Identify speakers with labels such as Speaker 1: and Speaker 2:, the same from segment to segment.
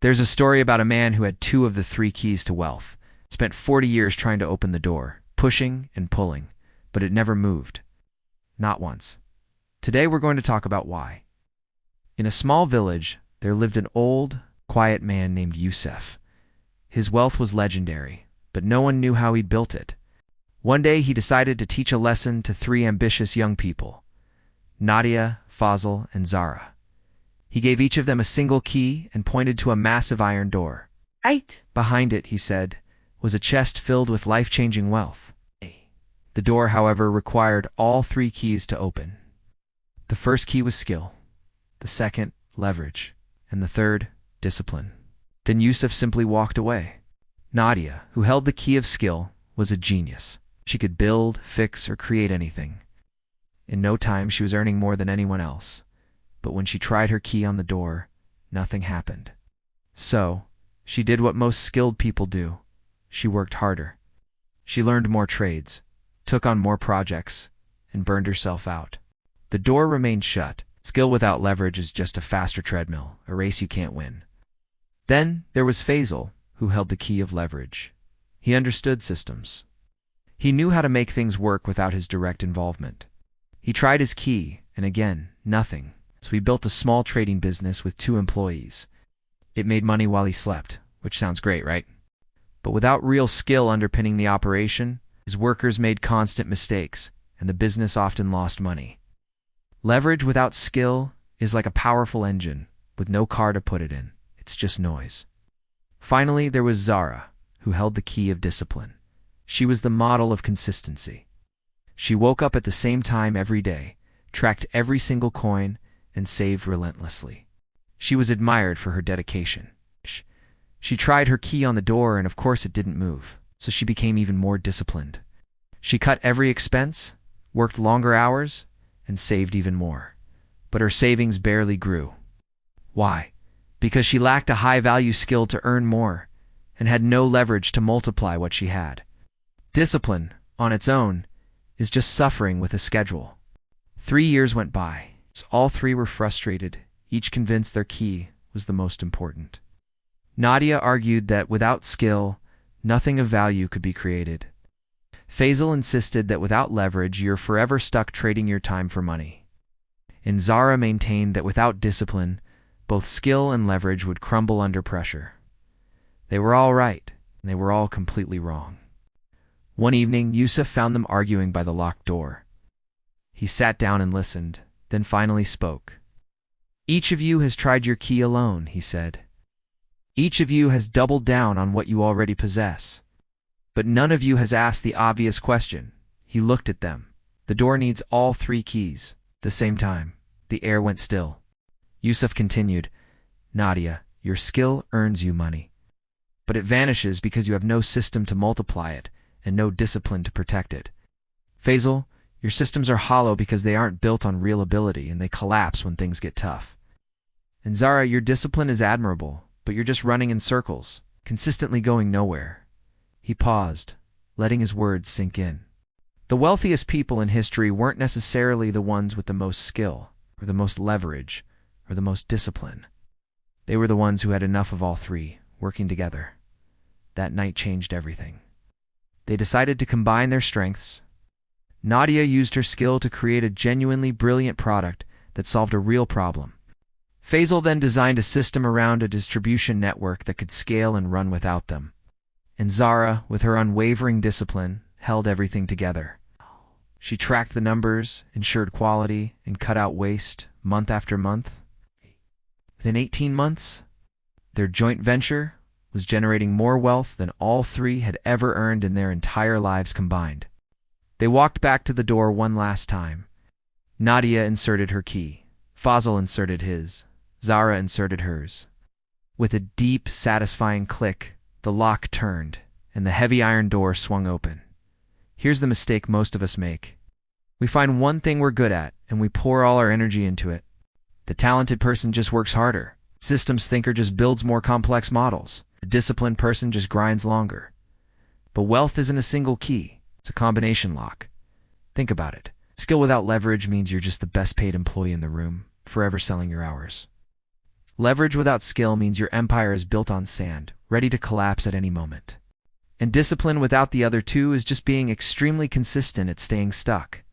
Speaker 1: There's a story about a man who had two of the three keys to wealth, spent 40 years trying to open the door, pushing and pulling, but it never moved. Not once. Today we're going to talk about why. In a small village, there lived an old, quiet man named Yusuf. His wealth was legendary, but no one knew how he'd built it. One day he decided to teach a lesson to three ambitious young people, Nadia, Fazl, and Zara. He gave each of them a single key and pointed to a massive iron door.
Speaker 2: Right.
Speaker 1: Behind it, he said, was a chest filled with life-changing wealth. The door, however, required all three keys to open. The first key was skill, the second, leverage, and the third, discipline. Then Yusuf simply walked away. Nadia, who held the key of skill, was a genius. She could build, fix, or create anything. In no time, she was earning more than anyone else. But when she tried her key on the door, nothing happened. So, she did what most skilled people do. She worked harder. She learned more trades, took on more projects, and burned herself out. The door remained shut. Skill without leverage is just a faster treadmill, a race you can't win. Then there was Faisal, who held the key of leverage. He understood systems. He knew how to make things work without his direct involvement. He tried his key, and again, nothing. So he built a small trading business with 2 employees. It made money while he slept, which sounds great, right? But without real skill underpinning the operation, his workers made constant mistakes, and the business often lost money. Leverage without skill is like a powerful engine with no car to put it in. It's just noise. Finally, there was Zara, who held the key of discipline. She was the model of consistency. She woke up at the same time every day, tracked every single coin, and saved relentlessly. She was admired for her dedication. She tried her key on the door, and of course it didn't move, so she became even more disciplined. She cut every expense, worked longer hours, and saved even more. But her savings barely grew. Why? Because she lacked a high-value skill to earn more, and had no leverage to multiply what she had. Discipline, on its own, is just suffering with a schedule. 3 years went by. All three were frustrated, each convinced their key was the most important. Nadia argued that without skill, nothing of value could be created. Faisal insisted that without leverage, you're forever stuck trading your time for money. And Zara maintained that without discipline, both skill and leverage would crumble under pressure. They were all right, and they were all completely wrong. One evening, Yusuf found them arguing by the locked door. He sat down and listened, then finally spoke. "Each of you has tried your key alone," he said. "Each of you has doubled down on what you already possess. But none of you has asked the obvious question." He looked at them. "The door needs all 3 keys." The same time, the air went still. Yusuf continued, "Nadia, your skill earns you money. But it vanishes because you have no system to multiply it and no discipline to protect it. Faisal, your systems are hollow because they aren't built on real ability and they collapse when things get tough. And Zara, your discipline is admirable, but you're just running in circles, consistently going nowhere." He paused, letting his words sink in. The wealthiest people in history weren't necessarily the ones with the most skill, or the most leverage, or the most discipline. They were the ones who had enough of all 3, working together. That night changed everything. They decided to combine their strengths. Nadia used her skill to create a genuinely brilliant product that solved a real problem. Faisal then designed a system around a distribution network that could scale and run without them. And Zara, with her unwavering discipline, held everything together. She tracked the numbers, ensured quality, and cut out waste month after month. Within 18 months, their joint venture was generating more wealth than all 3 had ever earned in their entire lives combined. They walked back to the door one last time. Nadia inserted her key. Fazl inserted his. Zara inserted hers. With a deep, satisfying click, the lock turned, and the heavy iron door swung open. Here's the mistake most of us make. We find one thing we're good at, and we pour all our energy into it. The talented person just works harder. Systems thinker just builds more complex models. The disciplined person just grinds longer. But wealth isn't a single key. It's a combination lock. Think about it. Skill without leverage means you're just the best paid employee in the room, forever selling your hours. Leverage without skill means your empire is built on sand, ready to collapse at any moment. And discipline without the other two is just being extremely consistent at staying stuck.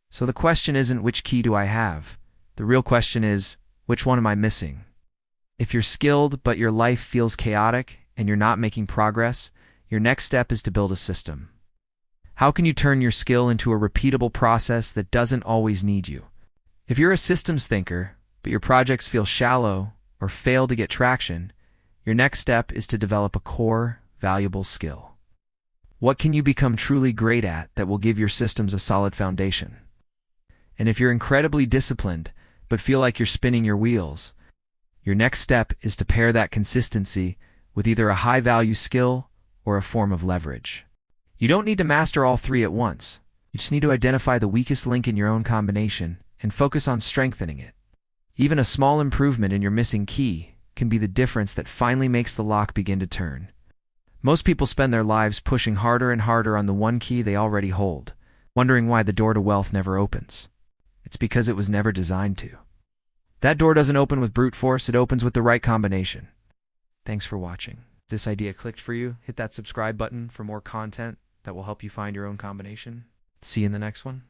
Speaker 1: So the question isn't which key do I have? The real question is, which one am I missing? If you're skilled but your life feels chaotic and you're not making progress, your next step is to build a system. How can you turn your skill into a repeatable process that doesn't always need you? If you're a systems thinker, but your projects feel shallow or fail to get traction, your next step is to develop a core, valuable skill. What can you become truly great at that will give your systems a solid foundation? And if you're incredibly disciplined, but feel like you're spinning your wheels, your next step is to pair that consistency with either a high-value skill or a form of leverage. You don't need to master all three at once. You just need to identify the weakest link in your own combination and focus on strengthening it. Even a small improvement in your missing key can be the difference that finally makes the lock begin to turn. Most people spend their lives pushing harder and harder on the one key they already hold, wondering why the door to wealth never opens. It's because it was never designed to. That door doesn't open with brute force, it opens with the right combination. Thanks for watching. If this idea clicked for you, hit that subscribe button for more content that will help you find your own combination. See you in the next one.